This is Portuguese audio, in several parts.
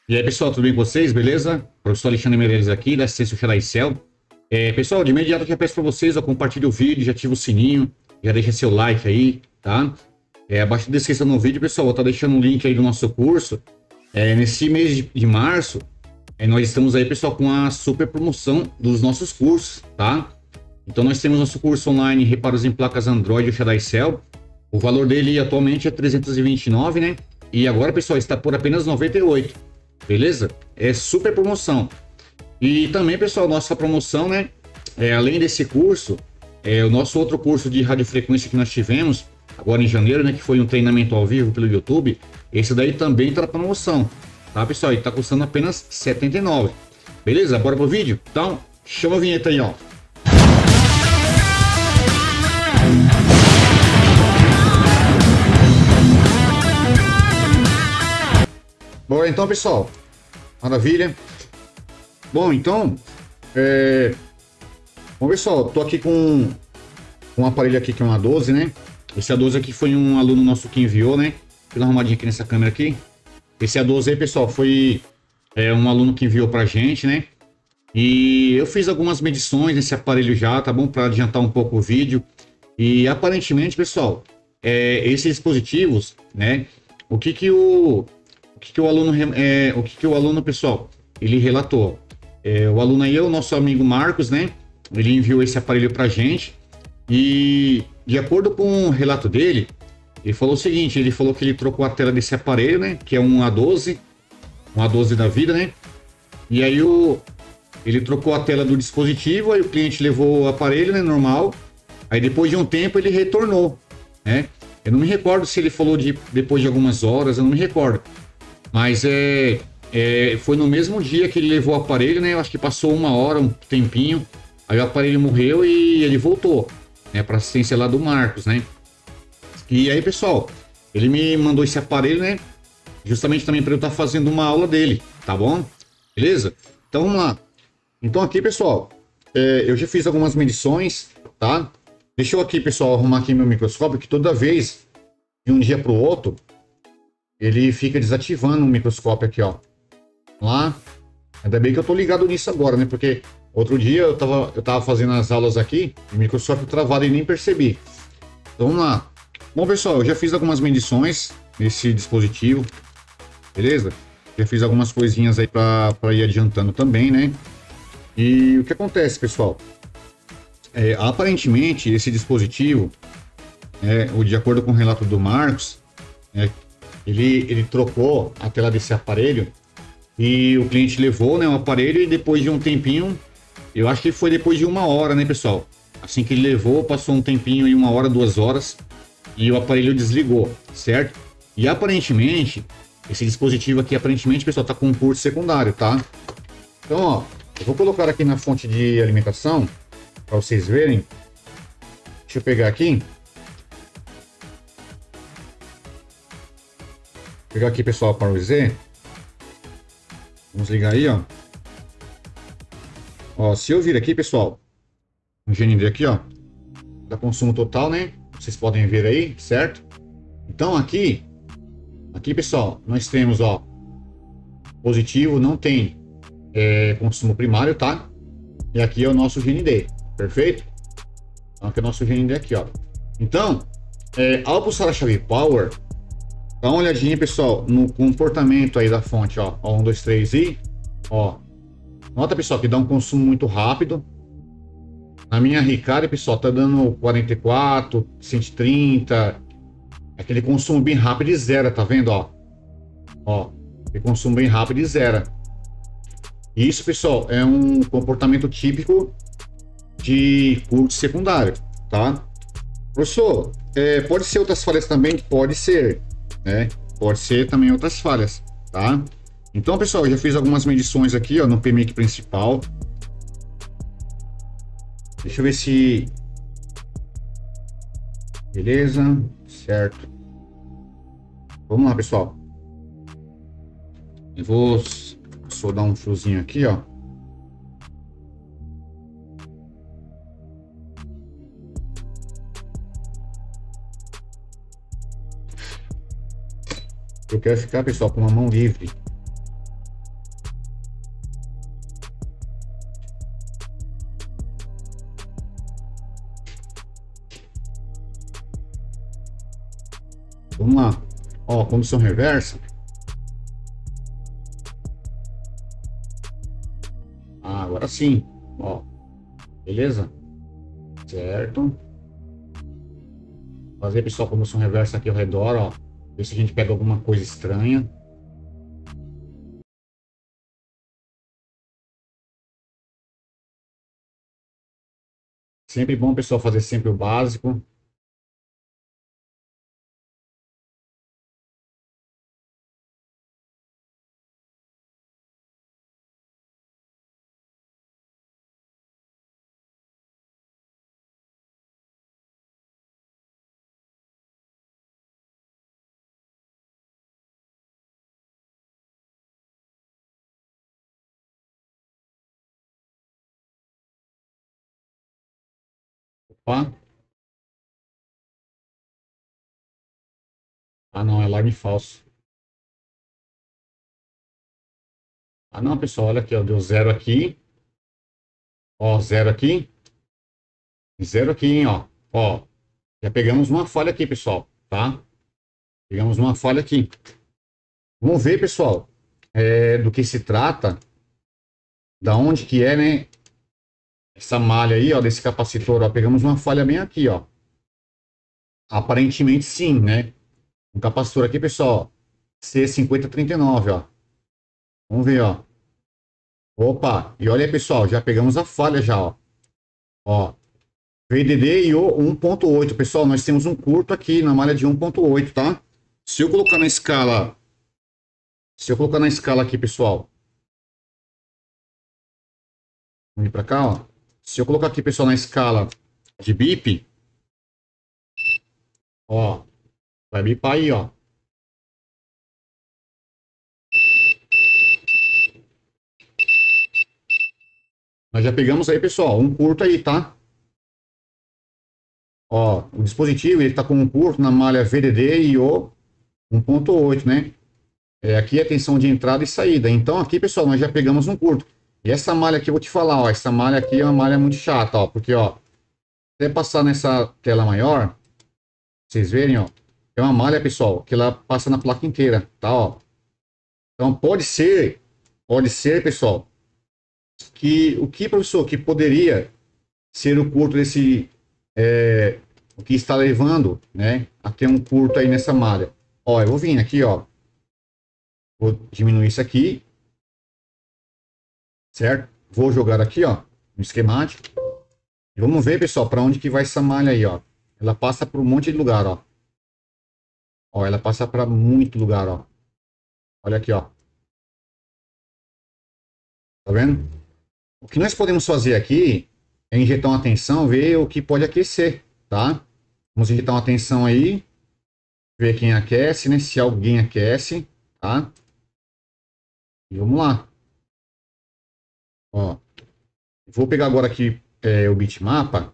E aí, pessoal, tudo bem com vocês? Beleza? Professor Alexandre Meirelles aqui, da Assistência Xeraicel. Pessoal, de imediato já peço para vocês, ó, compartilhe o vídeo, já ativa o sininho, já deixa seu like aí, tá? Abaixo da descrição do vídeo, pessoal, eu tô deixando um link aí do nosso curso. Nesse mês de março, nós estamos aí, pessoal, com a super promoção dos nossos cursos, tá? Então, nós temos nosso curso online Reparos em Placas Android Xeraicel. O valor dele atualmente é 329, né? E agora, pessoal, está por apenas 98. Beleza? É super promoção. E também, pessoal, nossa promoção, né? Além desse curso, o nosso outro curso de radiofrequência que nós tivemos agora em janeiro, né? Que foi um treinamento ao vivo pelo YouTube. Esse daí também está na promoção, tá, pessoal? E está custando apenas R$ 79. Beleza? Bora pro vídeo? Então, chama a vinheta aí, ó. Bom, então, pessoal, maravilha. Bom, então, bom, pessoal, tô aqui com um aparelho aqui que é uma A12, né? Esse A12 aqui foi um aluno nosso que enviou, né? Vou dar uma arrumadinha aqui nessa câmera aqui. Esse A12 aí, pessoal, foi um aluno que enviou pra gente, né? E eu fiz algumas medições nesse aparelho já, tá bom? Para adiantar um pouco o vídeo. E aparentemente, pessoal, esses dispositivos, né? O que o aluno, pessoal, ele relatou. O aluno aí é o nosso amigo Marcos, né? Ele enviou esse aparelho pra gente e, de acordo com o relato dele, ele falou o seguinte: ele falou que ele trocou a tela desse aparelho, né? Que é um A12 da vida, né? E aí ele trocou a tela do dispositivo, aí o cliente levou o aparelho, né? Normal. Aí depois de um tempo ele retornou, né? Eu não me recordo se ele falou depois de algumas horas, eu não me recordo. Mas foi no mesmo dia que ele levou o aparelho, né? Eu acho que passou uma hora, um tempinho. Aí o aparelho morreu e ele voltou, né? Para assistência lá do Marcos, né? E aí, pessoal, ele me mandou esse aparelho, né? Justamente também para eu estar fazendo uma aula dele, tá bom? Beleza? Então vamos lá. Então aqui, pessoal, eu já fiz algumas medições, tá? Deixa eu aqui, pessoal, arrumar aqui meu microscópio, que toda vez, de um dia para o outro, ele fica desativando o microscópio aqui, ó. Vamos lá. Ainda bem que eu tô ligado nisso agora, né? Porque outro dia eu tava fazendo as aulas aqui, o microscópio travado e nem percebi. Então vamos lá. Bom, pessoal, eu já fiz algumas medições nesse dispositivo. Beleza? Já fiz algumas coisinhas aí para ir adiantando também, né? E o que acontece, pessoal? Aparentemente, esse dispositivo, de acordo com o relato do Marcos, ele trocou a tela desse aparelho e o cliente levou, né, o aparelho, e depois de um tempinho, eu acho que foi depois de uma hora, né, pessoal? Assim que ele levou, passou um tempinho, aí 1 hora, 2 horas, e o aparelho desligou, certo? E aparentemente, esse dispositivo aqui, aparentemente, pessoal, tá com um curto secundário, tá? Então, ó, eu vou colocar aqui na fonte de alimentação, para vocês verem. Deixa eu pegar aqui. Pegar aqui, pessoal, para o Z. Vamos ligar aí, ó. Ó, se eu vir aqui, pessoal, o GND aqui, ó, da consumo total, né? Vocês podem ver aí, certo? Então aqui, pessoal, nós temos, ó, positivo, não tem consumo primário, tá? E aqui é o nosso GND, perfeito? Então aqui é o nosso GND aqui, ó. Então, ao pulsar a chave Power, dá uma olhadinha, pessoal, no comportamento aí da fonte, ó. Ó, 1, 2, 3 e, ó. Nota, pessoal, que dá um consumo muito rápido. Na minha Ricardo, pessoal, tá dando 44, 130. Aquele consumo bem rápido e zero, tá vendo, ó? Ó, aquele consumo bem rápido e zero. E isso, pessoal, é um comportamento típico de curto secundário, tá? Professor, pode ser outras falhas também? Pode ser. Pode ser também outras falhas, tá? Então, pessoal, eu já fiz algumas medições aqui, ó, no PMIC principal. Deixa eu ver se... Beleza, certo. Vamos lá, pessoal. Eu vou só dar um fiozinho aqui, ó. Eu quero ficar, pessoal, com uma mão livre. Vamos lá. Ó, condução reversa. Ah, agora sim. Ó, beleza? Certo. Fazer, pessoal, condução reversa aqui ao redor, ó. Ver se a gente pega alguma coisa estranha. Sempre bom, pessoal, fazer sempre o básico. Opa. Ah, não, é alarme falso. Ah, não, pessoal, olha aqui, ó, deu zero aqui. Ó, zero aqui. Zero aqui, hein, ó. Ó, já pegamos uma falha aqui, pessoal, tá? Pegamos uma falha aqui. Vamos ver, pessoal, do que se trata, da onde que é, né? Essa malha aí, ó, desse capacitor, ó. Pegamos uma falha bem aqui, ó. Aparentemente sim, né? Um capacitor aqui, pessoal, C5039, ó. Vamos ver, ó. Opa, e olha aí, pessoal, já pegamos a falha já, ó. Ó, VDD e o 1.8. Pessoal, nós temos um curto aqui na malha de 1.8, tá? Se eu colocar na escala... Se eu colocar na escala aqui, pessoal... Vamos vir pra cá, ó. Se eu colocar aqui, pessoal, na escala de bip... Ó, vai bipar aí, ó. Nós já pegamos aí, pessoal, um curto aí, tá? Ó, o dispositivo, ele tá com um curto na malha VDD e o 1.8, né? Aqui é a tensão de entrada e saída. Então aqui, pessoal, nós já pegamos um curto. E essa malha aqui, eu vou te falar, ó. Essa malha aqui é uma malha muito chata, ó. Porque, ó, até passar nessa tela maior, vocês verem, ó. É uma malha, pessoal, que ela passa na placa inteira, tá, ó. Então pode ser, pessoal, que o que, professor, que poderia ser o curto desse, o que está levando, né, a ter um curto aí nessa malha. Ó, eu vou vir aqui, ó. Vou diminuir isso aqui. Certo? Vou jogar aqui, ó, no esquemático. E vamos ver, pessoal, para onde que vai essa malha aí, ó. Ela passa por um monte de lugar, ó. Ó, ela passa para muito lugar, ó. Olha aqui, ó. Tá vendo? O que nós podemos fazer aqui é injetar uma tensão, ver o que pode aquecer, tá? Vamos injetar uma tensão aí, ver quem aquece, né? Se alguém aquece, tá? E vamos lá. Ó, vou pegar agora aqui o bitmapa.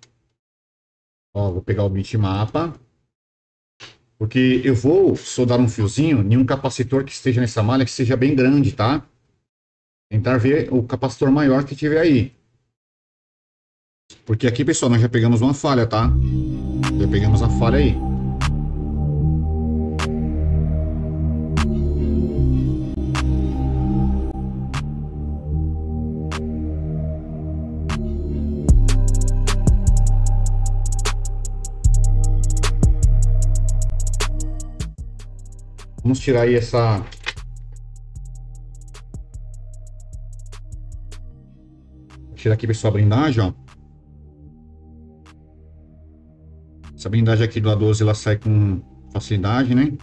Ó, vou pegar o bitmapa. Porque eu vou soldar um fiozinho em um capacitor que esteja nessa malha, que seja bem grande, tá? Tentar ver o capacitor maior que tiver aí. Porque aqui, pessoal, nós já pegamos uma falha, tá? Já pegamos a falha aí. Vamos tirar aí essa... Vou tirar aqui, pessoal, a blindagem, ó. Essa blindagem aqui do A12, ela sai com facilidade, né?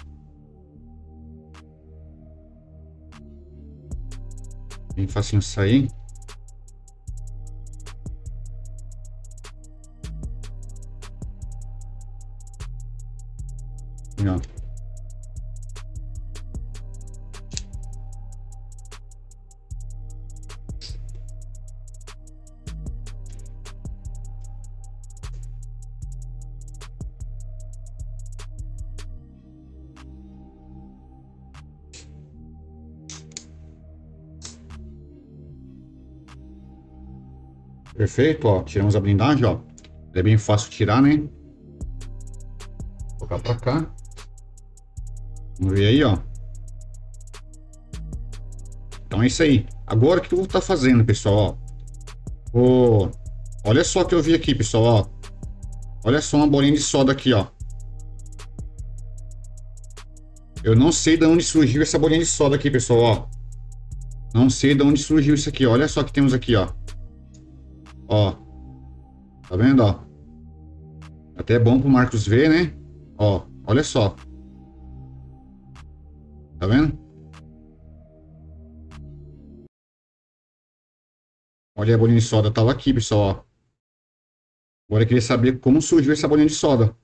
Bem facinho sair. E, ó. Perfeito, ó. Tiramos a blindagem, ó. É bem fácil tirar, né? Vou colocar pra cá. Vamos ver aí, ó. Então é isso aí. Agora o que eu vou estar fazendo, pessoal, ó. Olha só o que eu vi aqui, pessoal, ó. Olha só uma bolinha de soda aqui, ó. Eu não sei de onde surgiu essa bolinha de soda aqui, pessoal, ó. Não sei de onde surgiu isso aqui, ó. Olha só o que temos aqui, ó. Ó. Tá vendo, ó? Até é bom pro Marcos ver, né? Ó, olha só. Tá vendo? Olha a bolinha de soda, tava aqui, pessoal, ó. Agora eu queria saber como surgiu essa bolinha de soda.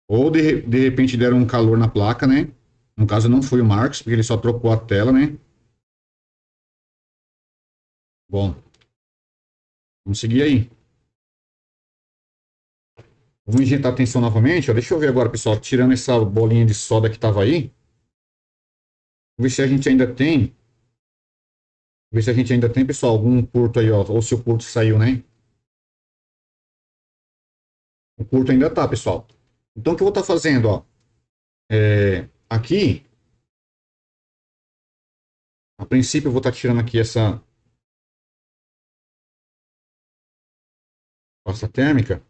Ou de repente deram um calor na placa, né? No caso não foi o Marcos, porque ele só trocou a tela, né? Bom, vamos seguir aí. Vamos injetar atenção novamente, ó. Deixa eu ver agora, pessoal, tirando essa bolinha de soda que tava aí. Vamos ver se a gente ainda tem. Ver se a gente ainda tem, pessoal, algum curto aí, ó. Ou se o curto saiu, né? O curto ainda tá, pessoal. Então, o que eu vou estar fazendo, ó? Aqui, a princípio, eu vou estar tirando aqui essa pasta térmica.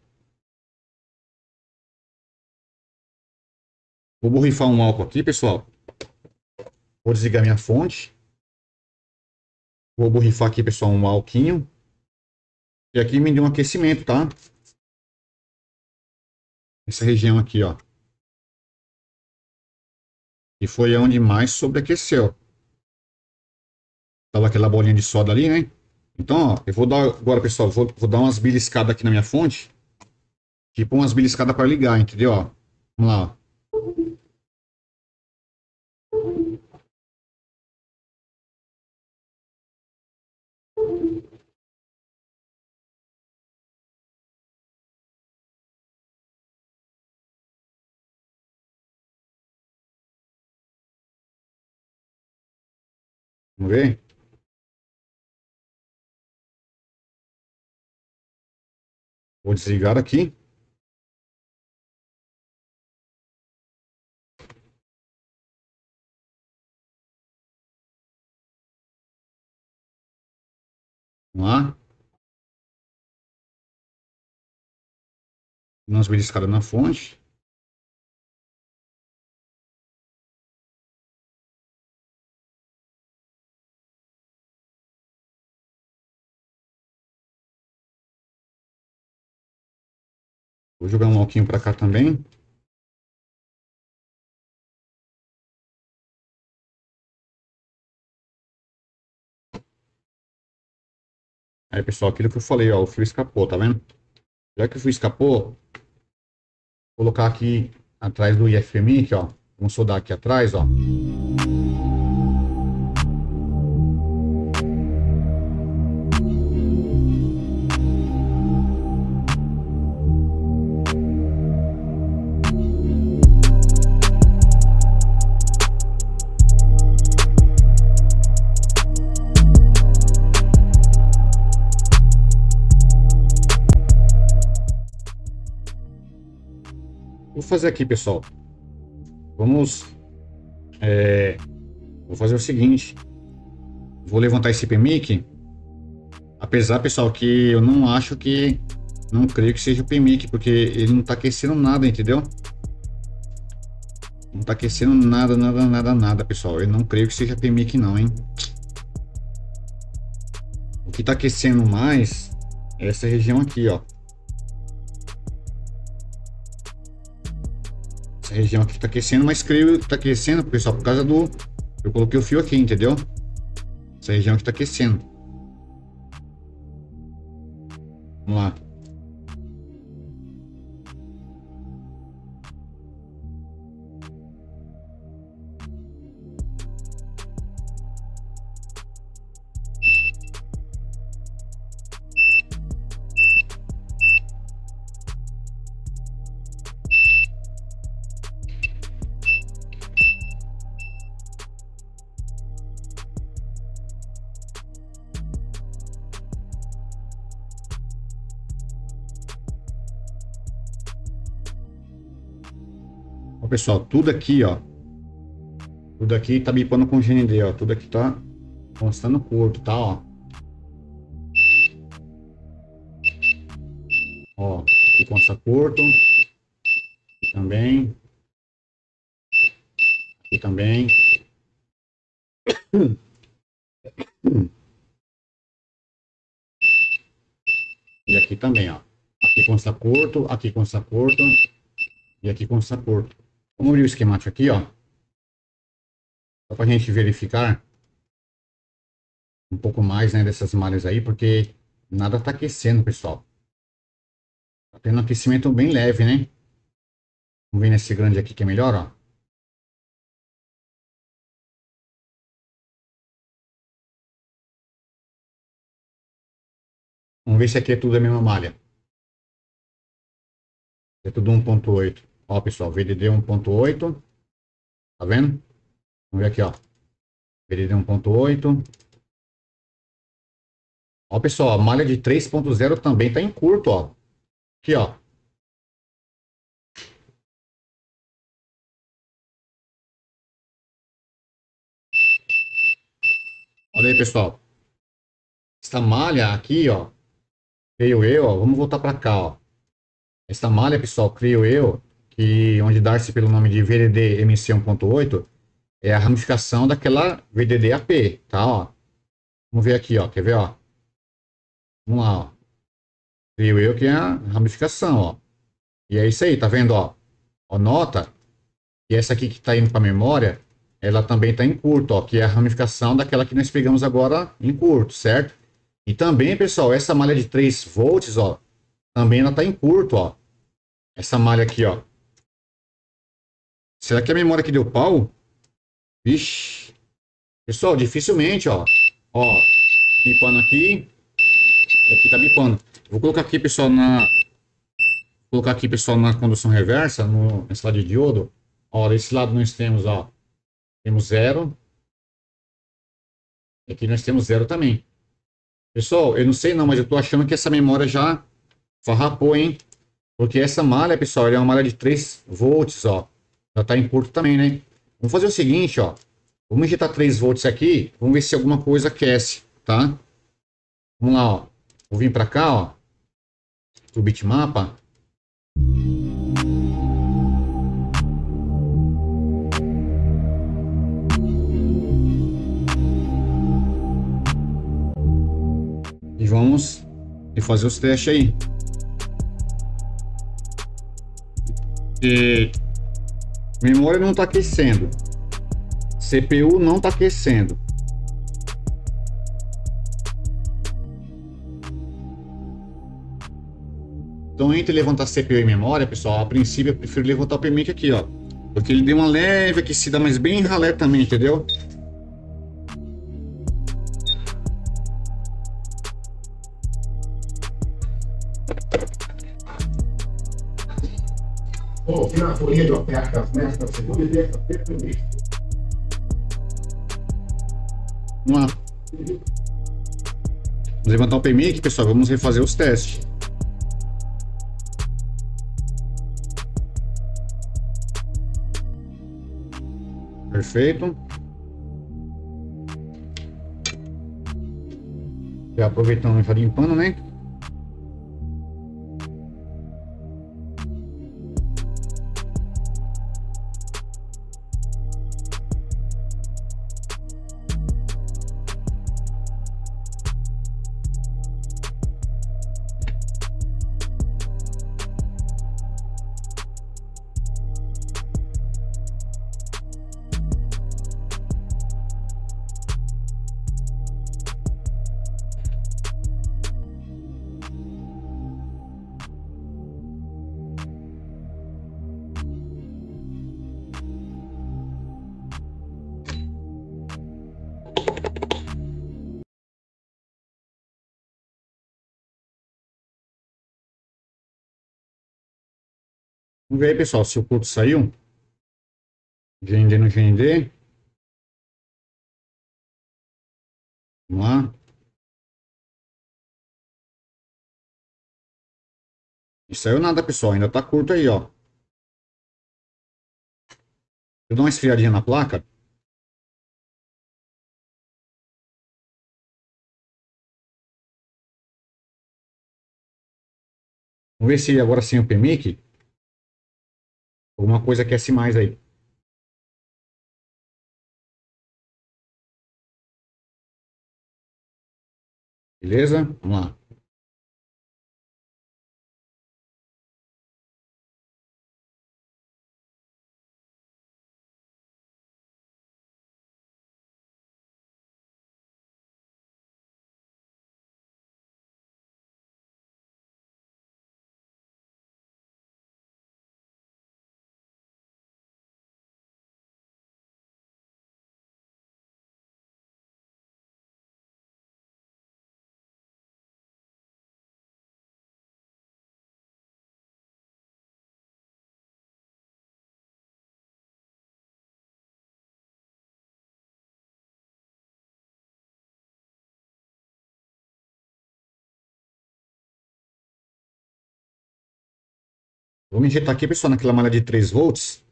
Vou borrifar um álcool aqui, pessoal. Vou desligar minha fonte. Vou borrifar aqui, pessoal, um alquinho. E aqui me deu um aquecimento, tá? Essa região aqui, ó. E foi onde mais sobreaqueceu. Tava aquela bolinha de soda ali, né? Então, ó, eu vou dar agora, pessoal, vou dar umas beliscadas aqui na minha fonte. Tipo umas beliscadas para ligar, entendeu? Ó, vamos lá, ó. Vamos ver? Vou desligar aqui. Vamos lá. Umas beliscadas na fonte. Vou jogar um alquinho para cá também. Aí, pessoal, aquilo que eu falei, ó, o fio escapou, tá vendo? Já que o fio escapou, vou colocar aqui atrás do IFMI, aqui, ó. Vamos soldar aqui atrás, ó. Vou fazer aqui, pessoal. Vamos. Vou fazer o seguinte. Vou levantar esse PMIC. Apesar, pessoal, que eu não acho que. Não creio que seja o PMIC, porque ele não tá aquecendo nada, entendeu? Não tá aquecendo nada, nada, nada, nada, pessoal. Eu não creio que seja PMIC, não, hein? O que tá aquecendo mais é essa região aqui, ó. Essa região aqui tá aquecendo, mas creio que tá aquecendo, pessoal, por causa do... Eu coloquei o fio aqui, entendeu? Essa região aqui tá aquecendo. Vamos lá. Ó, pessoal, tudo aqui, ó. Tudo aqui tá bipando com GND, ó. Tudo aqui tá constando curto, tá, ó. Ó, aqui consta curto. Aqui também. Aqui também. E aqui também, ó. Aqui consta curto, aqui consta curto. E aqui consta curto. Vamos abrir o esquemático aqui, ó. Só pra gente verificar um pouco mais, né, dessas malhas aí, porque nada tá aquecendo, pessoal. Tá tendo um aquecimento bem leve, né? Vamos ver nesse grande aqui que é melhor, ó. Vamos ver se aqui é tudo a mesma malha. É tudo 1.8. Ó, pessoal, VDD 1.8. Tá vendo? Vamos ver aqui, ó. VDD 1.8. Ó, pessoal, a malha de 3.0 também tá em curto, ó. Aqui, ó. Olha aí, pessoal. Essa malha aqui, ó. Creio eu, ó. Vamos voltar pra cá, ó. Essa malha, pessoal, creio eu, que onde dá-se pelo nome de VDD MC 1.8 é a ramificação daquela VDD AP, tá, ó. Vamos ver aqui, ó. Quer ver, ó? Vamos lá, ó. Creio eu que é a ramificação, ó. E é isso aí, tá vendo, ó? Ó, nota que essa aqui que tá indo pra memória, ela também tá em curto, ó. Que é a ramificação daquela que nós pegamos agora em curto, certo? E também, pessoal, essa malha de 3 volts, ó. Também ela tá em curto, ó. Essa malha aqui, ó. Será que a memória que deu pau? Vixe. Pessoal, dificilmente, ó. Ó, bipando aqui. E aqui tá bipando. Vou colocar aqui, pessoal, colocar aqui, pessoal, na condução reversa, nesse lado de diodo. Ó, desse lado nós temos, ó. Temos zero. E aqui nós temos zero também. Pessoal, eu não sei não, mas eu tô achando que essa memória já farrapou, hein? Porque essa malha, pessoal, ela é uma malha de 3 volts, ó. Já tá em curto também, né? Vamos fazer o seguinte, ó. Vamos injetar 3 volts aqui. Vamos ver se alguma coisa aquece, tá? Vamos lá, ó. Vou vir para cá, ó. O bitmapa. E vamos fazer os testes aí. E memória não tá aquecendo. CPU não tá aquecendo. Então, entre levantar CPU e memória, pessoal, a princípio eu prefiro levantar o PMIC aqui, ó. Porque ele deu uma leve aquecida, mas bem ralé também, entendeu? Bom, na folha de ofertas nesta segunda e terça-feira do mês. Vamos lá. Vamos levantar o PMIC, pessoal. Vamos refazer os testes. Perfeito. Já aproveitando, já limpando, né? Vamos ver aí, pessoal, se o curto saiu. GND no GND. Vamos lá. Não saiu nada, pessoal. Ainda tá curto aí, ó. Eu dou uma esfriadinha na placa. Vamos ver se agora sem o PMIC, alguma coisa aquece mais aí. Beleza? Vamos lá. Vamos injetar aqui, pessoal, naquela malha de 3 volts.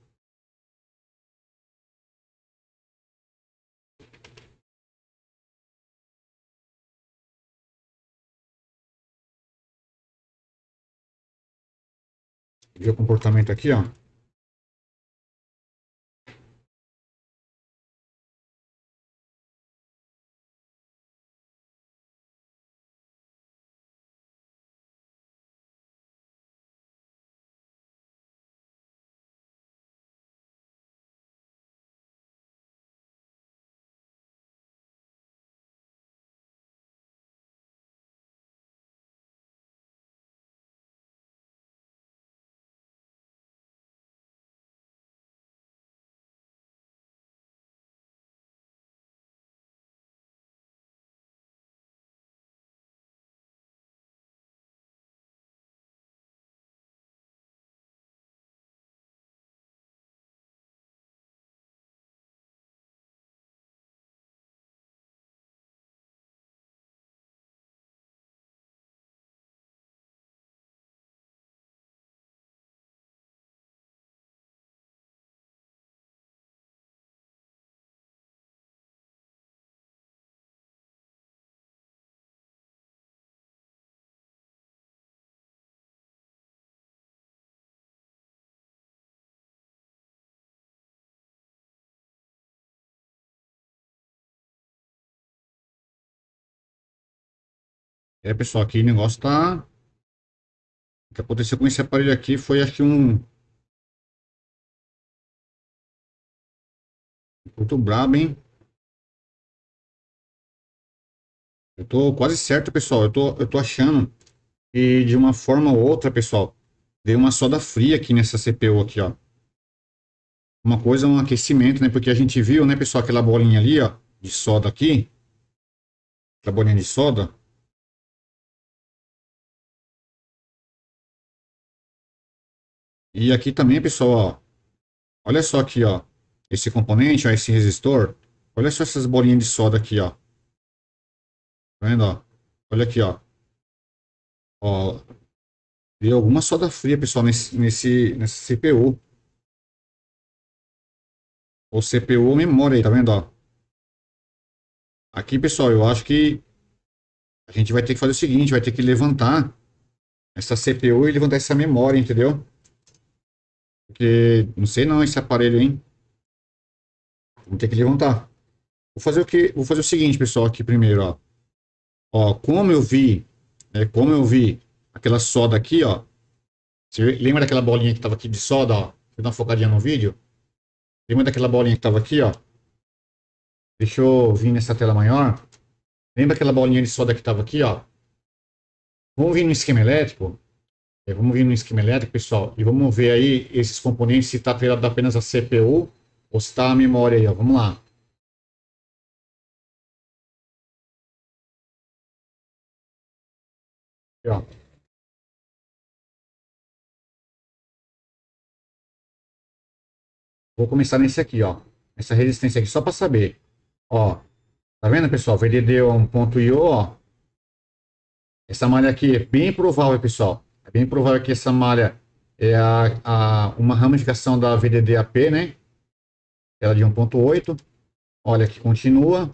Ver o comportamento aqui, ó. É, pessoal, aqui o negócio tá. O que aconteceu com esse aparelho aqui foi, acho que muito brabo, hein? Eu tô quase certo, pessoal. Eu tô achando que de uma forma ou outra, pessoal, deu uma soda fria aqui nessa CPU aqui, ó. Uma coisa, um aquecimento, né? Porque a gente viu, né, pessoal, aquela bolinha ali, ó, de soda aqui. Aquela bolinha de soda. E aqui também, pessoal, ó. Olha só aqui, ó. Esse componente, ó, esse resistor. Olha só essas bolinhas de soda aqui, ó. Tá vendo, ó? Olha aqui, ó. Ó, deu alguma soda fria, pessoal, nessa CPU. Ou CPU ou memória aí, tá vendo, ó? Aqui, pessoal, eu acho que a gente vai ter que fazer o seguinte, vai ter que levantar essa CPU e levantar essa memória, entendeu? Porque, não sei não, esse aparelho, hein? Vou ter que levantar. Vou fazer o que? Vou fazer o seguinte, pessoal, aqui primeiro, ó. Ó, como eu vi aquela soda aqui, ó. Você lembra daquela bolinha que tava aqui de soda, ó? Vou dar uma focadinha no vídeo. Lembra daquela bolinha que tava aqui, ó? Deixa eu vir nessa tela maior. Lembra aquela bolinha de soda que tava aqui, ó? Vamos vir no esquema elétrico. Vamos vir no esquema elétrico, pessoal, e vamos ver aí esses componentes, se está atrelado apenas a CPU ou se está a memória aí, ó. Vamos lá. Aqui, ó. Vou começar nesse aqui, ó. Essa resistência aqui, só para saber. Ó, tá vendo, pessoal? VDD 1.io, ó. Essa malha aqui é bem provável, pessoal. É bem provável que essa malha é uma ramificação da VDD-AP, né? Tela de 1.8. Olha, aqui continua.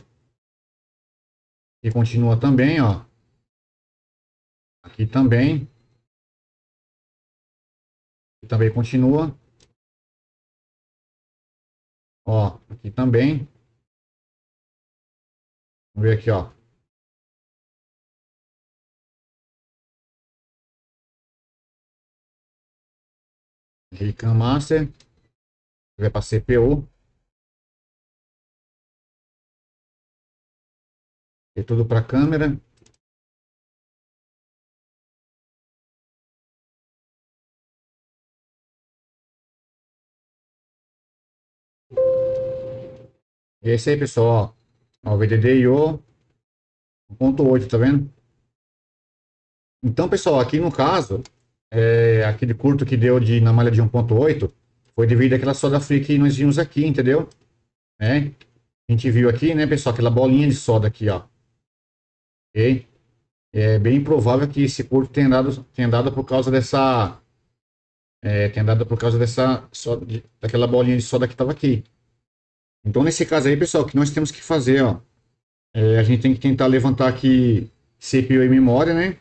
Aqui continua também, ó. Aqui também. Aqui também continua. Ó, aqui também. Vamos ver aqui, ó. Recam Master. Vai para CPU. E tudo para câmera. E é isso aí, pessoal. Ó, o VDD/IO 1.8, tá vendo? Então, pessoal, aqui no caso, aquele curto que deu na malha de 1.8 foi devido àquela soda fria que nós vimos aqui, entendeu? Né? A gente viu aqui, né, pessoal, aquela bolinha de soda aqui, ó. Ok? É bem provável que esse curto tenha dado por causa dessa... tenha dado por causa daquela bolinha de soda que estava aqui. Então, nesse caso aí, pessoal, o que nós temos que fazer, ó, a gente tem que tentar levantar aqui CPU e memória, né?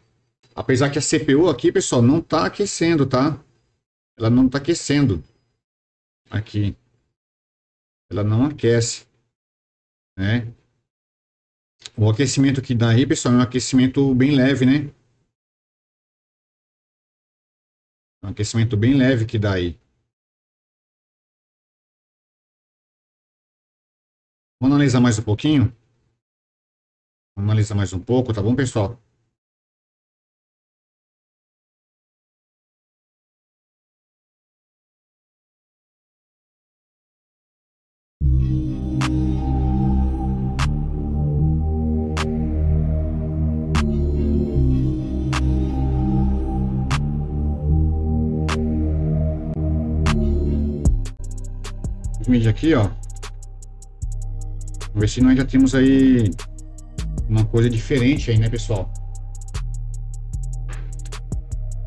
Apesar que a CPU aqui, pessoal, não está aquecendo, tá? Ela não está aquecendo. Aqui. Ela não aquece, né? O aquecimento que dá aí, pessoal, é um aquecimento bem leve, né? É um aquecimento bem leve que dá aí. Vamos analisar mais um pouquinho? Vamos analisar mais um pouco, tá bom, pessoal? Mídia aqui, ó. Vamos ver se nós já temos aí uma coisa diferente aí, né, pessoal?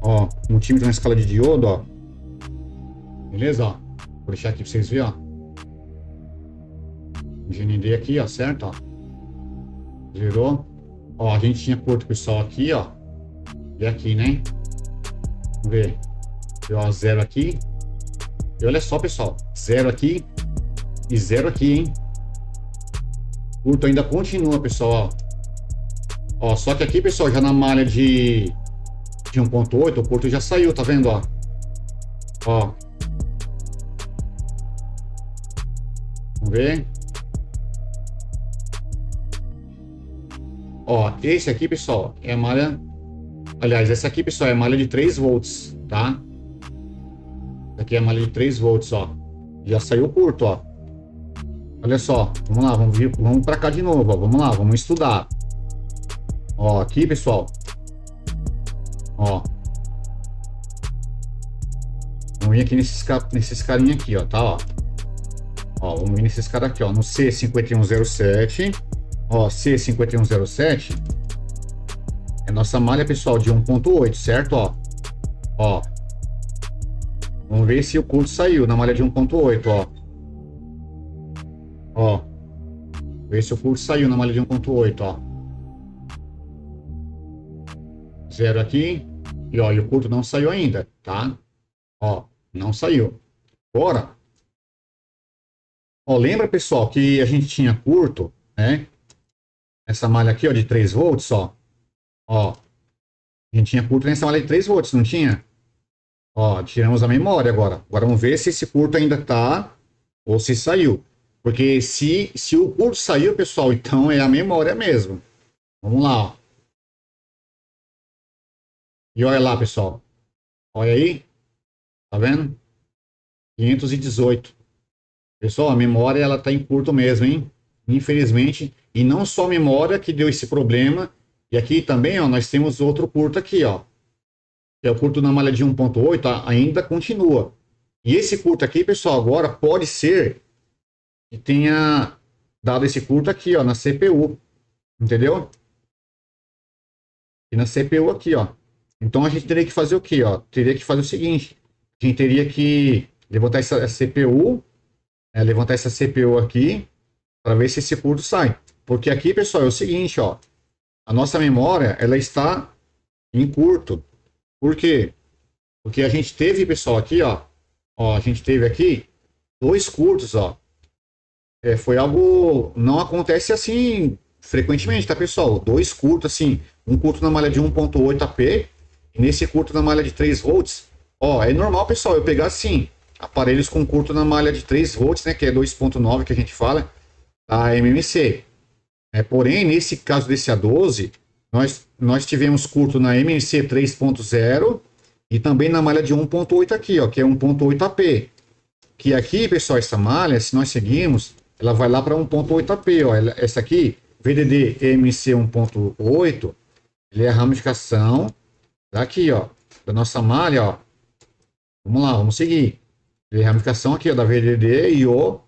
Ó, multímetro na escala de diodo, ó. Beleza, ó. Vou deixar aqui pra vocês verem, ó. GND aqui, ó, certo, ó. Zerou. Ó, a gente tinha curto, pessoal, aqui, ó. E aqui, né? Vamos ver. Deu ó, zero aqui. E olha só, pessoal. Zero aqui e zero aqui, hein? Curto ainda continua, pessoal, ó. Ó, só que aqui, pessoal, já na malha de 1.8, o curto já saiu, tá vendo, ó? Ó. Vamos ver. Ó, esse aqui, pessoal, é a malha... Aliás, essa aqui, pessoal, é a malha de 3 volts, tá? Essa aqui é a malha de 3 volts, ó. Já saiu curto, ó. Olha só, vamos lá, vamos para cá de novo, ó. Vamos lá, vamos estudar. Ó, aqui, pessoal. Ó. Vamos vir aqui nesses carinha aqui, ó, tá, ó. Ó, vamos vir nesses caras aqui, ó, no C5107. Ó, C5107 é nossa malha, pessoal, de 1.8, certo, ó. Ó. Vamos ver se o curto saiu na malha de 1.8, ó. Ó. Ver se o curto saiu na malha de 1.8, ó. Zero aqui. E ó, e o curto não saiu ainda, tá? Ó, não saiu. Agora. Ó, lembra, pessoal, que a gente tinha curto, né? Essa malha aqui, ó, de 3 volts, ó. Ó. A gente tinha curto nessa malha de 3 volts, não tinha? Ó, tiramos a memória agora. Agora vamos ver se esse curto ainda tá ou se saiu. Porque se o curto saiu, pessoal, então é a memória mesmo. Vamos lá, ó. E olha lá, pessoal. Olha aí. Tá vendo? 518. Pessoal, a memória ela tá em curto mesmo, hein? Infelizmente. E não só a memória que deu esse problema. E aqui também, ó, nós temos outro curto aqui, ó. Que é o curto na malha de 1.8, ainda continua. E esse curto aqui, pessoal, agora pode ser que tenha dado esse curto aqui, ó, na CPU. Entendeu? E na CPU aqui, ó. Então a gente teria que fazer o quê, ó? Teria que fazer o seguinte. A gente teria que levantar essa CPU levantar essa CPU aqui para ver se esse curto sai. Porque aqui, pessoal, é o seguinte, ó. A nossa memória, ela está em curto. Por quê? Porque a gente teve, pessoal, aqui, ó, a gente teve aqui 2 curtos, ó. Foi algo, não acontece assim frequentemente, tá, pessoal? 2 curtos, assim, um curto na malha de 1.8 AP e nesse curto na malha de 3 volts. Ó, é normal, pessoal, eu pegar, assim, aparelhos com curto na malha de 3 volts, né, que é 2.9 que a gente fala, da MMC. Porém, nesse caso desse A12, nós tivemos curto na MMC 3.0 e também na malha de 1.8 aqui, ó, que é 1.8 AP. Que aqui, pessoal, essa malha, se nós seguirmos, ela vai lá para 1.8 AP, ó. Essa aqui, VDD EMC 1.8, ele é a ramificação daqui, ó, da nossa malha, ó. Vamos lá, vamos seguir. Ele é a ramificação aqui, ó, da VDD e o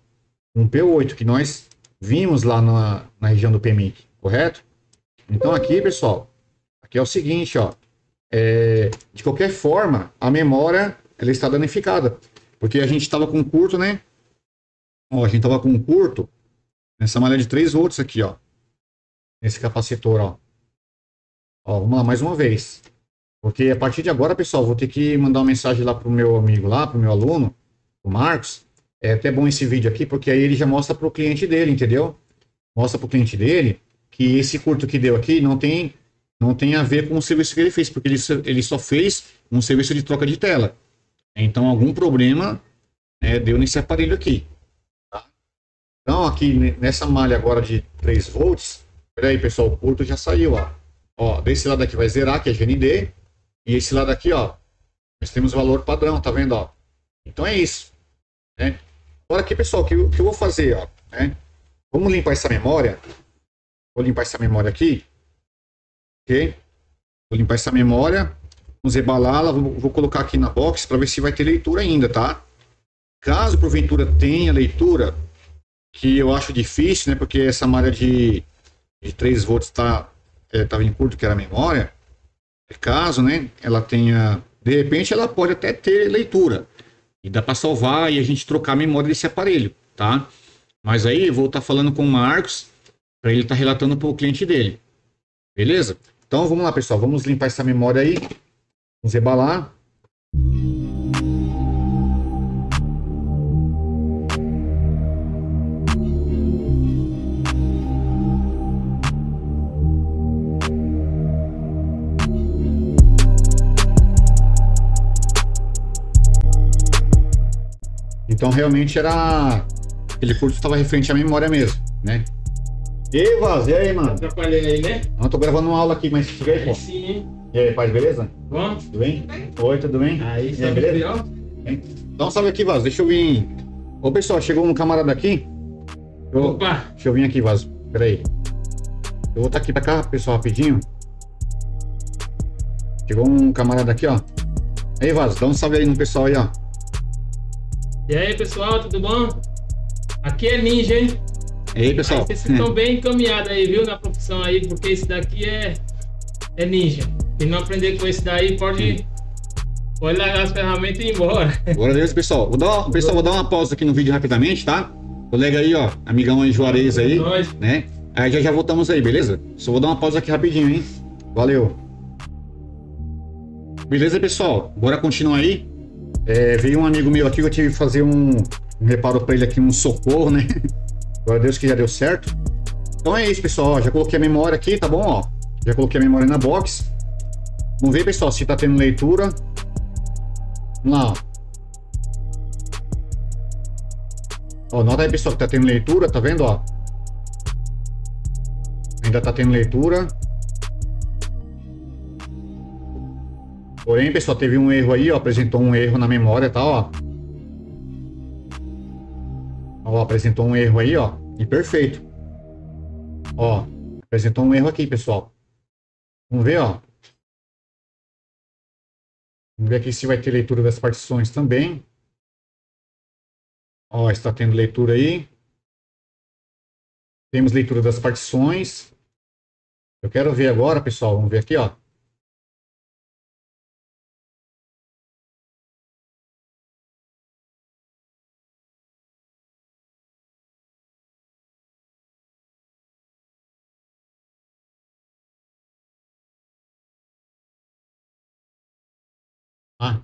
1P8, que nós vimos lá na região do PMIC, correto? Então aqui, pessoal, aqui é o seguinte, ó. De qualquer forma, a memória ela está danificada. Porque a gente estava com curto, né? Ó, a gente estava com curto nessa malha de 3 volts aqui, ó. Nesse capacitor, ó. Ó, vamos lá mais uma vez. Porque a partir de agora, pessoal, vou ter que mandar uma mensagem lá pro meu amigo lá, pro meu aluno, o Marcos. É até bom esse vídeo aqui, porque aí ele já mostra pro cliente dele, entendeu? Mostra pro cliente dele que esse curto que deu aqui não tem a ver com o serviço que ele fez, porque ele só fez um serviço de troca de tela. Então, algum problema deu nesse aparelho aqui. Tá? Então, aqui nessa malha agora de 3 volts, olha aí, pessoal, o curto já saiu, ó. Ó, desse lado aqui vai zerar, que é GND, e esse lado aqui, ó, nós temos o valor padrão, tá vendo, ó? Então é isso, né? Agora aqui, pessoal, o que eu vou fazer, ó, né? Vamos limpar essa memória. Vou limpar essa memória aqui, ok? Vou limpar essa memória. Vamos rebalá-la, vou colocar aqui na box para ver se vai ter leitura ainda, tá? Caso porventura tenha leitura, que eu acho difícil, né? Porque essa malha de 3 volts tava em curto, que era a memória. Caso, né? Ela tenha, de repente, ela pode até ter leitura e dá para salvar e a gente trocar a memória desse aparelho, tá? Mas aí eu vou estar falando com o Marcos para ele estar relatando para o cliente dele, beleza? Então vamos lá, pessoal, vamos limpar essa memória aí. Vamos rebalar. Então realmente era... Aquele curto estava referente à memória mesmo, né? E aí, Vaz, e aí, mano? Atrapalhei aí, né? Não, tô gravando uma aula aqui, mas chega aí, pô. Sim, hein? E aí, paz, beleza? Bom? Tudo bem? Oi, tudo bem? Aí, e aí, beleza? Então, salve aqui, Vaz. Deixa eu vir. Ô, pessoal, chegou um camarada aqui. Opa! Deixa eu vir aqui, Vaz. Pera aí. Eu vou estar aqui pra cá, pessoal, rapidinho. Chegou um camarada aqui, ó. Aí, Vaz, dá um salve aí no pessoal aí, ó. E aí, pessoal, tudo bom? Aqui é Ninja, hein? E aí, pessoal? Aí, vocês estão bem encaminhados aí, viu? Na profissão aí, porque esse daqui é ninja. Quem não aprender com esse daí pode largar as ferramentas e ir embora. Agora, beleza, pessoal. Vou dar uma pausa aqui no vídeo rapidamente, tá? Colega aí, ó. Amigão aí, Juarez aí. Né? Aí já voltamos aí, beleza? Só vou dar uma pausa aqui rapidinho, hein? Valeu. Beleza, pessoal? Bora continuar aí. Veio um amigo meu aqui que eu tive que fazer um reparo pra ele aqui, um socorro, né? Glória a Deus que já deu certo. Então é isso, pessoal. Ó, já coloquei a memória aqui, tá bom? Ó, já coloquei a memória na box. Vamos ver, pessoal, se tá tendo leitura. Vamos lá, ó. Ó, nota aí, pessoal, que tá tendo leitura, tá vendo, ó? Ainda tá tendo leitura. Porém, pessoal, teve um erro aí, ó. Apresentou um erro na memória, tá, ó. Ó, apresentou um erro aí, ó. E perfeito. Ó, apresentou um erro aqui, pessoal. Vamos ver, ó. Vamos ver aqui se vai ter leitura das partições também. Ó, está tendo leitura aí. Temos leitura das partições. Eu quero ver agora, pessoal. Vamos ver aqui, ó. Ah,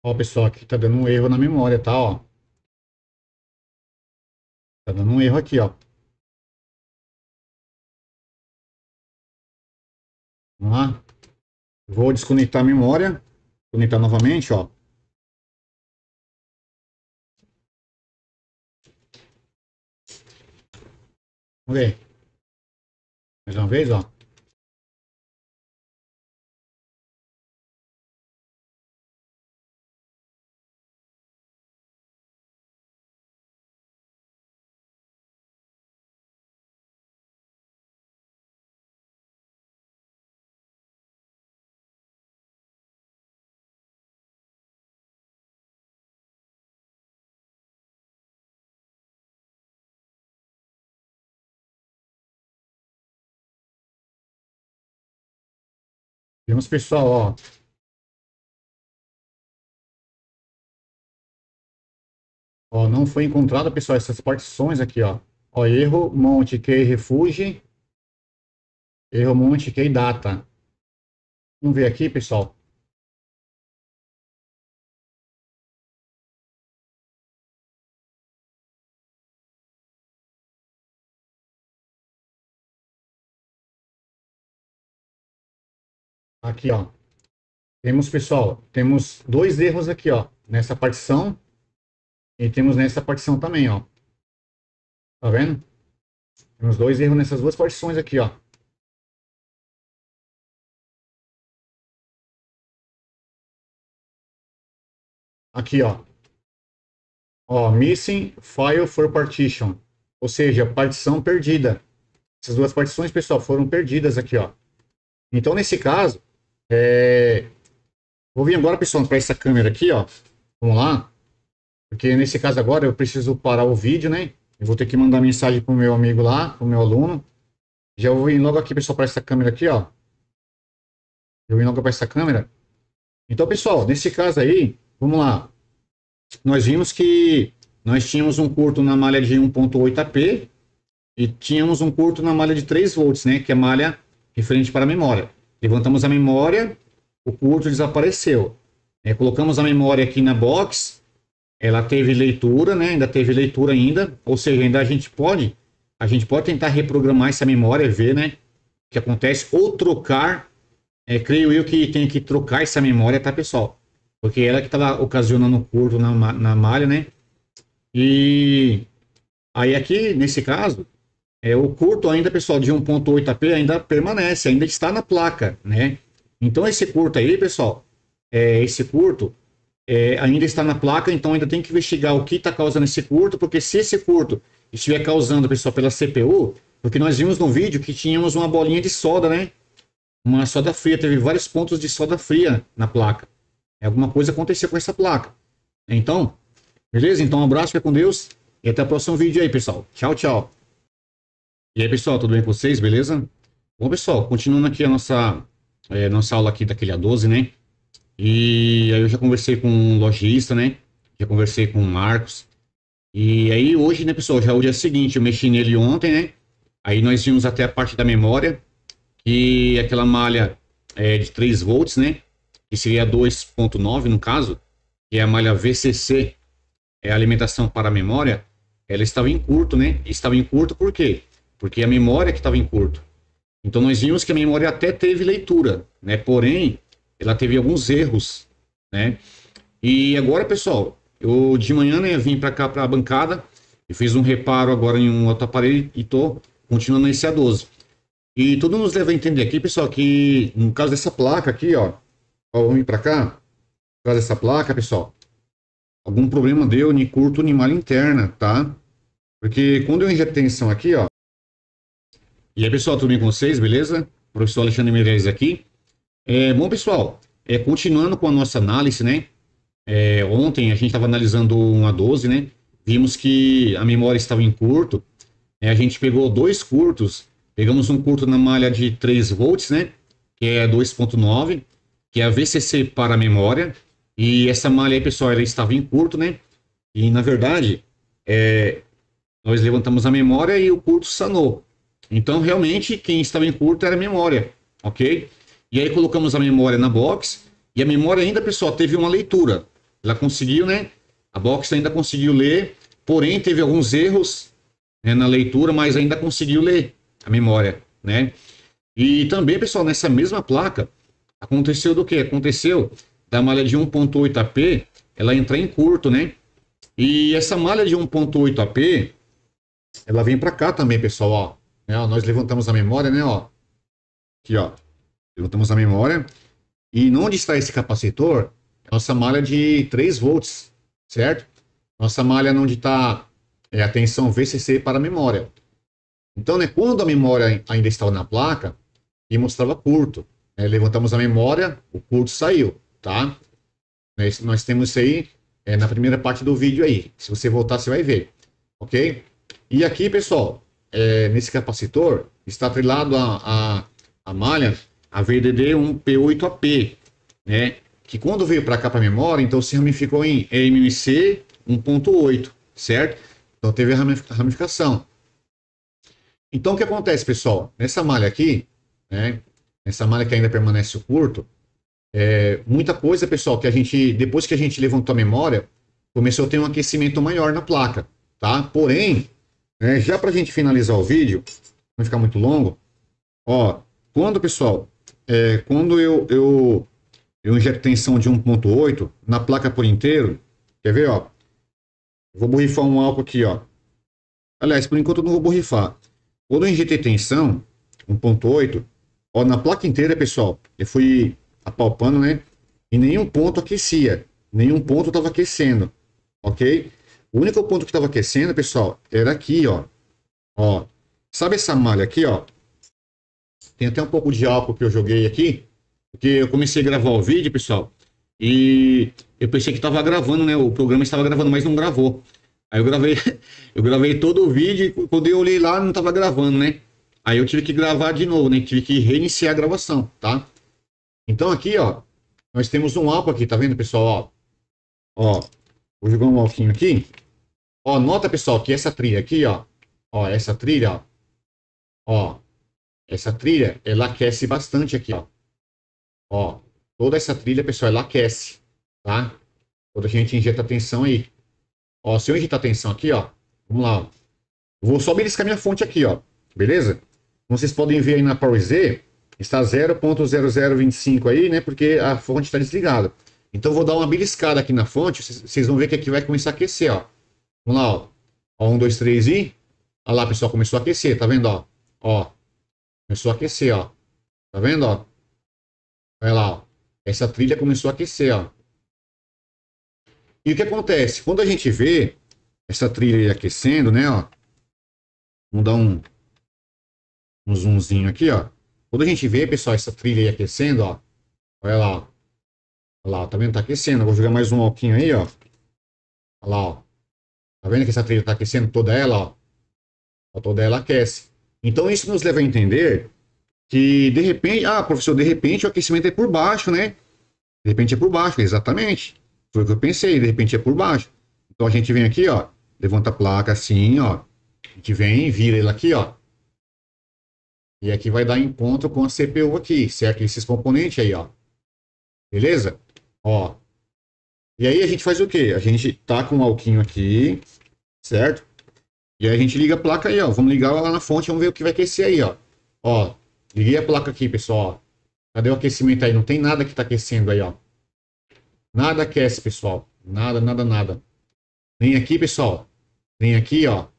ó, pessoal, aqui tá dando um erro na memória, tá? Ó, tá dando um erro aqui, ó. Vamos lá. Vou desconectar a memória. Conectar novamente, ó. Vamos ver. Mais uma vez, ó. Vemos, pessoal, ó. Ó, não foi encontrado, pessoal, essas partições aqui, ó. Ó, erro, monte, key, refuge. Erro, monte, key, data. Vamos ver aqui, pessoal. Aqui, ó. Temos, pessoal, temos dois erros aqui, ó. Nessa partição. E temos nessa partição também, ó. Tá vendo? Temos dois erros nessas duas partições aqui, ó. Aqui, ó. Ó, missing file for partition. Ou seja, partição perdida. Essas duas partições, pessoal, foram perdidas aqui, ó. Então, nesse caso, vou vir agora, pessoal, para essa câmera aqui, ó. Vamos lá. Porque nesse caso agora eu preciso parar o vídeo, né? Eu vou ter que mandar mensagem pro meu amigo lá, pro meu aluno. Já vou vir logo aqui, pessoal, para essa câmera aqui, ó. Eu vim logo para essa câmera. Então, pessoal, nesse caso aí, vamos lá. Nós vimos que nós tínhamos um curto na malha de 1.8 AP e tínhamos um curto na malha de 3 volts, né? Que é a malha referente para a memória. Levantamos a memória, o curto desapareceu. Colocamos a memória aqui na box, ela teve leitura, né? Ainda teve leitura ainda, ou seja, ainda a gente pode tentar reprogramar essa memória, ver, né? O que acontece, ou trocar, creio eu que tem que trocar essa memória, tá, pessoal? Porque ela que estava ocasionando curto na malha, né? E aí aqui, nesse caso, o curto ainda, pessoal, de 1.8 AP ainda permanece, ainda está na placa, né? Então esse curto aí, pessoal, esse curto ainda está na placa, então ainda tem que investigar o que está causando esse curto, porque se esse curto estiver causando, pessoal, pela CPU, porque nós vimos no vídeo que tínhamos uma bolinha de soda, né? Uma soda fria, teve vários pontos de soda fria na placa. Alguma coisa aconteceu com essa placa. Então, beleza? Então um abraço, fica com Deus e até o próximo vídeo aí, pessoal. Tchau, tchau. E aí, pessoal, tudo bem com vocês, beleza? Bom, pessoal, continuando aqui a nossa aula aqui daquele A12, né? E aí eu já conversei com um lojista, né? Já conversei com o Marcos. E aí hoje, né, pessoal, já é o dia seguinte, eu mexi nele ontem, né? Aí nós vimos até a parte da memória, que aquela malha de 3 volts, né? Que seria 2.9 no caso, que é a malha VCC, a alimentação para a memória, ela estava em curto, né? Estava em curto por quê? Porque a memória que estava em curto. Então nós vimos que a memória até teve leitura, né? Porém, ela teve alguns erros, né? E agora, pessoal, eu de manhã, né, vim para cá para a bancada e fiz um reparo agora em um outro aparelho e tô continuando nesse A12. E tudo nos leva a entender aqui, pessoal, que no caso dessa placa aqui, ó, vamos vir para cá, no caso dessa placa, pessoal, algum problema deu nem curto nem malha interna, tá? Porque quando eu injeto tensão aqui, ó. E aí, pessoal, tudo bem com vocês, beleza? Professor Alexandre Meirelles aqui. Bom, pessoal, continuando com a nossa análise, né? Ontem a gente estava analisando um A12, né? Vimos que a memória estava em curto. A gente pegou dois curtos Pegamos um curto na malha de 3 volts, né? Que é 2.9, que é a VCC para a memória. E essa malha aí, pessoal, ela estava em curto, né? E na verdade, nós levantamos a memória e o curto sanou. Então, realmente, quem estava em curto era a memória, ok? E aí colocamos a memória na box. E a memória ainda, pessoal, teve uma leitura. Ela conseguiu, né? A box ainda conseguiu ler, porém teve alguns erros, né, na leitura, mas ainda conseguiu ler a memória, né? E também, pessoal, nessa mesma placa, aconteceu do quê? Aconteceu da malha de 1.8 AP, ela entrar em curto, né? E essa malha de 1.8 AP, ela vem para cá também, pessoal, ó. Né, ó. Nós levantamos a memória, né, ó. Aqui, ó. Levantamos a memória. E onde está esse capacitor? Nossa malha de 3 volts, certo? Nossa malha onde está a tensão VCC para a memória. Então, né, quando a memória ainda estava na placa, e mostrava curto. Né, levantamos a memória, o curto saiu, tá? Nós temos isso aí na primeira parte do vídeo aí. Se você voltar, você vai ver, ok? E aqui, pessoal, nesse capacitor, está atrelado a malha, a VDD 1P8AP, né? Que quando veio para cá para a memória, então se ramificou em MMC 1.8, certo? Então teve a ramificação. Então o que acontece, pessoal? Nessa malha aqui, né? Nessa malha que ainda permanece o curto, muita coisa, pessoal, que a gente, depois que a gente levantou a memória, começou a ter um aquecimento maior na placa, tá? Porém, né, já para a gente finalizar o vídeo, não ficar muito longo, ó, quando, pessoal, quando eu injeto tensão de 1.8 na placa por inteiro, quer ver, ó? Vou borrifar um álcool aqui, ó. Aliás, por enquanto eu não vou borrifar. Quando eu injetei tensão 1.8, ó, na placa inteira, pessoal, eu fui apalpando, né? E nenhum ponto aquecia. Nenhum ponto estava aquecendo, ok? O único ponto que estava aquecendo, pessoal, era aqui, ó. Ó, sabe essa malha aqui, ó? Tem até um pouco de álcool que eu joguei aqui, porque eu comecei a gravar o vídeo, pessoal, e eu pensei que estava gravando, né? O programa estava gravando, mas não gravou. Aí eu gravei todo o vídeo e quando eu olhei lá, não estava gravando, né? Aí eu tive que gravar de novo, né? Tive que reiniciar a gravação, tá? Então aqui, ó, nós temos um álcool aqui, tá vendo, pessoal? Ó, vou jogar um álcool aqui. Ó, nota, pessoal, que essa trilha aqui, ó, essa trilha, ó, essa trilha, ela aquece bastante aqui, ó. Ó, toda essa trilha, pessoal, ela aquece, tá? Quando a gente injeta tensão aí. Ó, se eu injetar tensão aqui, ó, vamos lá, ó. Eu vou só beliscar minha fonte aqui, ó, beleza? Como vocês podem ver aí na PowerZ, está 0.0025 aí, né? Porque a fonte está desligada. Então eu vou dar uma beliscada aqui na fonte, vocês vão ver que aqui vai começar a aquecer, ó. Vamos lá, ó. Ó, 1, 2, 3 e... Olha lá, pessoal, começou a aquecer, tá vendo, ó? Ó, começou a aquecer, ó. Tá vendo, ó? Olha lá, ó. Essa trilha começou a aquecer, ó. E o que acontece? Quando a gente vê essa trilha aquecendo, né, ó. Vamos dar um zoomzinho aqui, ó. Quando a gente vê, pessoal, essa trilha aí aquecendo, ó. Olha lá, ó. Olha lá, ó, tá vendo? Tá aquecendo. Eu vou jogar mais um alquinho aí, ó. Olha lá, ó. Tá vendo que essa trilha tá aquecendo toda ela, ó? Ó, toda ela aquece. Então isso nos leva a entender que, de repente... Ah, professor, de repente o aquecimento é por baixo, né? De repente é por baixo, exatamente. Foi o que eu pensei, de repente é por baixo. Então a gente vem aqui, ó. Levanta a placa assim, ó. A gente vem, vira ela aqui, ó. E aqui vai dar encontro com a CPU aqui, certo? Esses componentes aí, ó. Beleza? Ó. E aí a gente faz o quê? A gente tá com um alquinho aqui, certo? E aí a gente liga a placa aí, ó. Vamos ligar lá na fonte, vamos ver o que vai aquecer aí, ó. Ó, liguei a placa aqui, pessoal. Cadê o aquecimento aí? Não tem nada que tá aquecendo aí, ó. Nada aquece, pessoal. Nada, nada, nada. Nem aqui, pessoal. Nem aqui, ó.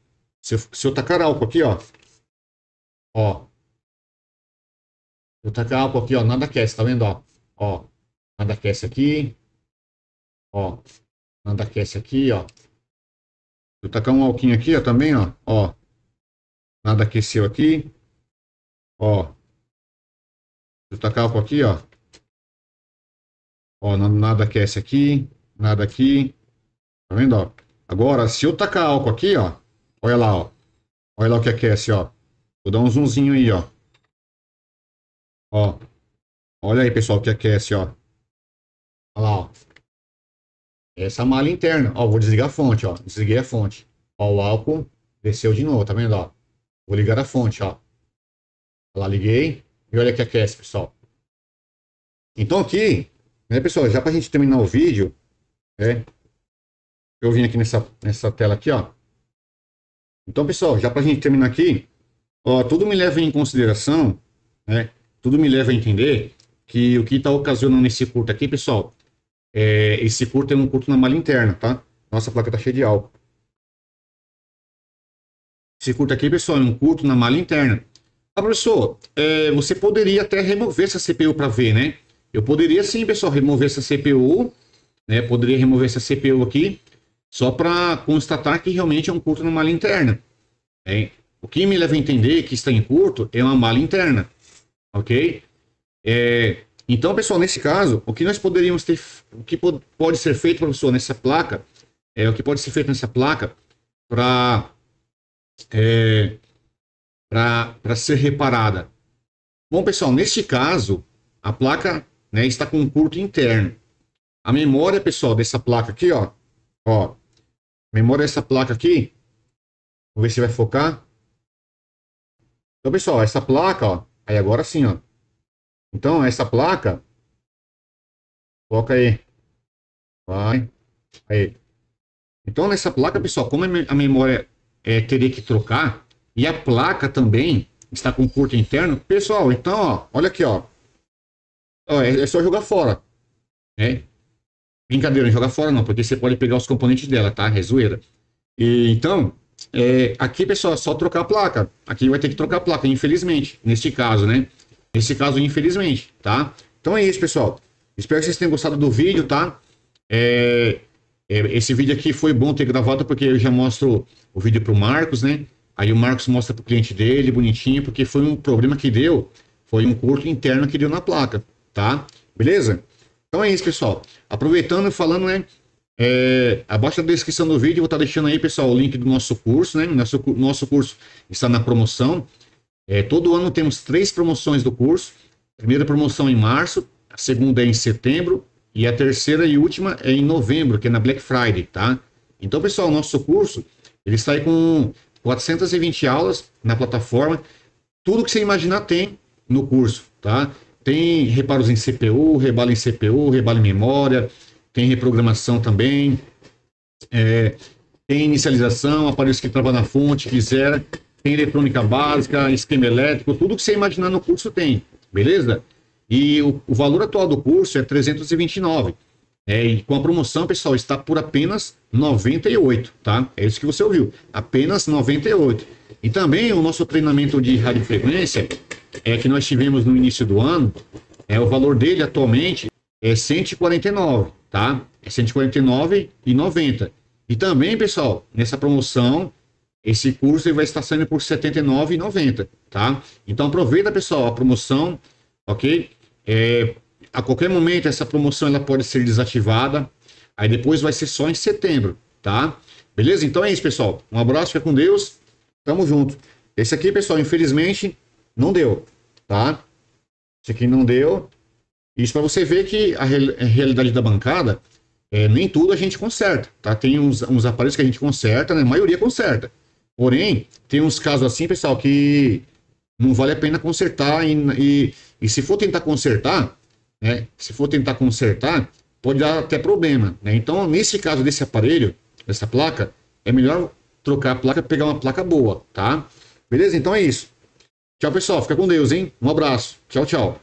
Se eu tacar álcool aqui, ó. Ó. Se eu tacar álcool aqui, ó. Nada aquece, tá vendo, ó? Ó. Nada aquece aqui. Ó. Nada aquece aqui, ó. Se eu tacar um alquinho aqui, ó, também, ó. Ó. Nada aqueceu aqui. Ó. Se eu tacar álcool aqui, ó. Ó, nada aquece aqui. Nada aqui. Tá vendo, ó? Agora, se eu tacar álcool aqui, ó. Olha lá, ó. Olha lá o que aquece, ó. Vou dar um zoomzinho aí, ó. Ó. Olha aí, pessoal, que aquece, ó. Olha lá, ó. Essa malha interna. Ó, vou desligar a fonte, ó. Desliguei a fonte. Ó, o álcool desceu de novo, tá vendo, ó? Vou ligar a fonte, ó. Lá, liguei. E olha que aquece, pessoal. Então aqui, né, pessoal, já pra gente terminar o vídeo, né? Eu vim aqui nessa tela aqui, ó. Então, pessoal, já pra gente terminar aqui, ó, tudo me leva em consideração, né? Tudo me leva a entender que o que tá ocasionando esse curto aqui, pessoal, esse curto é um curto na malha interna, tá? Nossa, a placa tá cheia de álcool. Esse curto aqui, pessoal, é um curto na malha interna. Ah, professor, você poderia até remover essa CPU para ver, né? Eu poderia sim, pessoal, remover essa CPU, né? Poderia remover essa CPU aqui, só para constatar que realmente é um curto na malha interna. Né? O que me leva a entender que está em curto é uma malha interna, ok? Então, pessoal, nesse caso, o que nós poderíamos ter, o que pode ser feito, professor, nessa placa, o que pode ser feito nessa placa para ser reparada. Bom, pessoal, neste caso, a placa, né, está com um curto interno. A memória, pessoal, dessa placa aqui, ó, memória dessa placa aqui, vamos ver se vai focar. Então, pessoal, essa placa, ó, aí agora sim, ó. Então, essa placa, foca aí, vai, aí. Então, nessa placa, pessoal, como a memória teria que trocar, e a placa também está com curto interno, pessoal, então, ó, olha aqui, ó, é só jogar fora, né? Brincadeira, não jogar fora não, porque você pode pegar os componentes dela, tá? É zoeira. E, então, aqui, pessoal, é só trocar a placa. Aqui vai ter que trocar a placa, infelizmente, neste caso, né? Nesse caso, infelizmente, tá? Então é isso, pessoal. Espero que vocês tenham gostado do vídeo, tá? Esse vídeo aqui foi bom ter gravado, porque eu já mostro o vídeo pro Marcos, né? Aí o Marcos mostra pro cliente dele, bonitinho, porque foi um problema que deu, foi um curto interno que deu na placa, tá? Beleza? Então é isso, pessoal. Aproveitando e falando, né? Abaixo da descrição do vídeo, eu vou estar deixando aí, pessoal, o link do nosso curso, né? Nosso curso está na promoção. Todo ano temos 3 promoções do curso. A primeira promoção em março, a segunda é em setembro e a terceira e última é em novembro, que é na Black Friday, tá? Então, pessoal, o nosso curso, ele está aí com 420 aulas na plataforma. Tudo que você imaginar tem no curso, tá? Tem reparos em CPU, rebalo em CPU, rebalo em memória, tem reprogramação também, tem inicialização, aparelhos que travam na fonte, quiser, tem eletrônica básica, esquema elétrico, tudo que você imaginar no curso tem, beleza? E o valor atual do curso é 329. E com a promoção, pessoal, está por apenas 98, tá? É isso que você ouviu, apenas 98. E também o nosso treinamento de radiofrequência, que nós tivemos no início do ano, o valor dele atualmente é 149, tá? É 149,90. E também, pessoal, nessa promoção, esse curso ele vai estar saindo por 79,90, tá? Então aproveita, pessoal, a promoção, ok? A qualquer momento essa promoção ela pode ser desativada, aí depois vai ser só em setembro, tá? Beleza? Então é isso, pessoal. Um abraço, fica com Deus, tamo junto. Esse aqui, pessoal, infelizmente, não deu, tá? Esse aqui não deu. Isso para você ver que a realidade da bancada, nem tudo a gente conserta, tá? Tem uns aparelhos que a gente conserta, né? A maioria conserta. Porém, tem uns casos assim, pessoal, que não vale a pena consertar e se for tentar consertar, né? Se for tentar consertar, pode dar até problema, né? Então, nesse caso desse aparelho, dessa placa, é melhor trocar a placa e pegar uma placa boa, tá? Beleza? Então é isso. Tchau, pessoal. Fica com Deus, hein? Um abraço. Tchau, tchau.